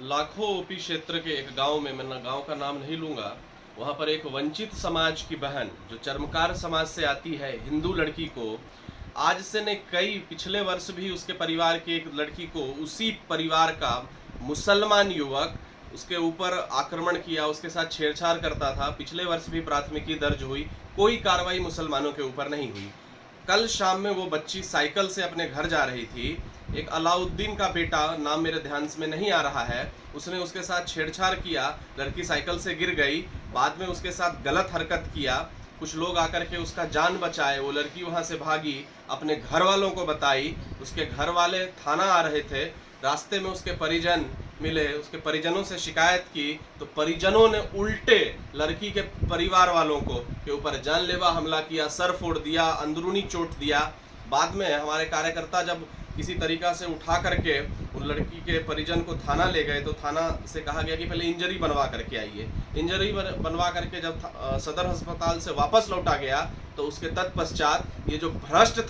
लाखों ओपी क्षेत्र के एक गांव में, मैं गांव का नाम नहीं लूंगा, वहां पर एक वंचित समाज की बहन जो चर्मकार समाज से आती है, हिंदू लड़की को आज से नहीं कई पिछले वर्ष भी उसके परिवार की एक लड़की को उसी परिवार का मुसलमान युवक उसके ऊपर आक्रमण किया, उसके साथ छेड़छाड़ करता था। पिछले वर्ष भी प्राथमिकी दर्ज हुई, कोई कार्रवाई मुसलमानों के ऊपर नहीं हुई। कल शाम में वो बच्ची साइकिल से अपने घर जा रही थी। एक अलाउद्दीन का बेटा, नाम मेरे ध्यान में नहीं आ रहा है, उसने उसके साथ छेड़छाड़ किया। लड़की साइकिल से गिर गई, बाद में उसके साथ गलत हरकत किया। कुछ लोग आकर के उसका जान बचाए। वो लड़की वहां से भागी, अपने घर वालों को बताई। उसके घर वाले थाना आ रहे थे, रास्ते में उसके परिजन मिले, उसके परिजनों से शिकायत की तो परिजनों ने उल्टे लड़की के परिवार वालों को के ऊपर जानलेवा हमला किया, सर फोड़ दिया, अंदरूनी चोट दिया। बाद में हमारे कार्यकर्ता जब किसी तरीका से उठा करके उन लड़की के परिजन को थाना ले गए तो थाना से कहा गया कि पहले इंजरी बनवा करके आइए। इंजरी बनवा करके जब सदर अस्पताल से वापस लौटा गया तो उसके तत्पश्चात ये जो भ्रष्ट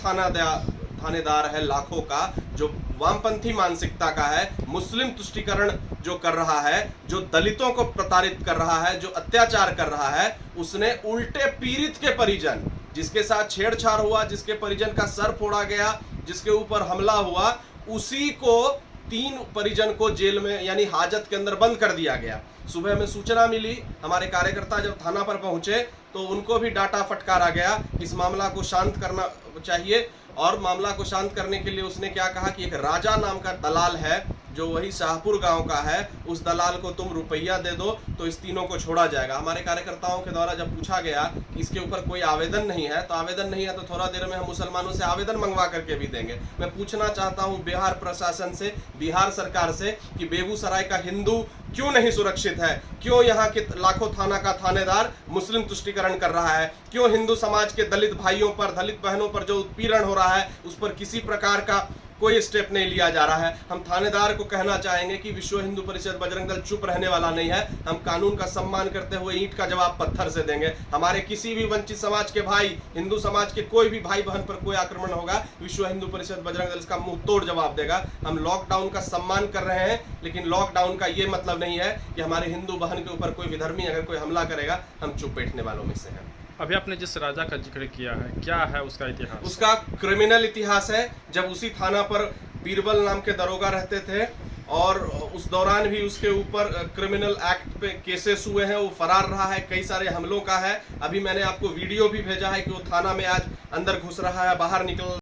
थानेदार है लाखों का, जो वामपंथी मानसिकता का है, मुस्लिम तुष्टीकरण जो कर रहा है, जो दलितों को प्रताड़ित कर रहा है, जो अत्याचार कर रहा है, उसने उल्टे पीड़ित के परिजन, जिसके साथ छेड़छाड़ हुआ, जिसके परिजन का सर फोड़ा गया, जिसके ऊपर हमला हुआ, उसी को 3 परिजन को जेल में यानी हाजत के अंदर बंद कर दिया गया। सुबह में सूचना मिली, हमारे कार्यकर्ता जब थाना पर पहुंचे तो उनको भी डांटा फटकारा गया कि इस मामला को शांत करना चाहिए। और मामला को शांत करने के लिए उसने क्या कहा कि एक राजा नाम का दलाल है जो वही शाहपुर गांव का है, उस दलाल को तुम रुपया दे दो तो इस तीनों को छोड़ा जाएगा। हमारे कार्यकर्ताओं के द्वारा जब पूछा गया कि इसके ऊपर कोई आवेदन नहीं है, तो आवेदन नहीं है तो थोड़ा देर में हम मुसलमानों से आवेदन मंगवा करके भी देंगे। मैं पूछना चाहता हूं बिहार प्रशासन से, बिहार सरकार से कि बेगूसराय का हिंदू क्यों नहीं सुरक्षित है? क्यों यहाँ के लाखों थाना का थानेदार मुस्लिम तुष्टीकरण कर रहा है? क्यों हिंदू समाज के दलित भाइयों पर, दलित बहनों पर जो उत्पीड़न हो रहा है उस पर किसी प्रकार का कोई स्टेप नहीं लिया जा रहा है? हम थानेदार को कहना चाहेंगे कि विश्व हिंदू परिषद बजरंग दल चुप रहने वाला नहीं है। हम कानून का सम्मान करते हुए ईंट का जवाब पत्थर से देंगे। हमारे किसी भी वंचित समाज के भाई, हिंदू समाज के कोई भी भाई बहन पर कोई आक्रमण होगा, विश्व हिंदू परिषद बजरंग दल इसका मुंह तोड़ जवाब देगा। हम लॉकडाउन का सम्मान कर रहे हैं, लेकिन लॉकडाउन का ये मतलब नहीं है कि हमारे हिंदू बहन के ऊपर कोई विधर्मी अगर कोई हमला करेगा हम चुप बैठने वालों में से हैं। अभी आपने जिस राजा का जिक्र किया है, क्या है उसका इतिहास? उसका क्रिमिनल इतिहास है। जब उसी थाना पर बीरबल नाम के दरोगा रहते थे और उस दौरान भी उसके ऊपर क्रिमिनल एक्ट पे केसेस हुए हैं, वो फरार रहा है, कई सारे हमलों का है। अभी मैंने आपको वीडियो भी भेजा है कि वो थाना में आज अंदर घुस रहा है, बाहर निकल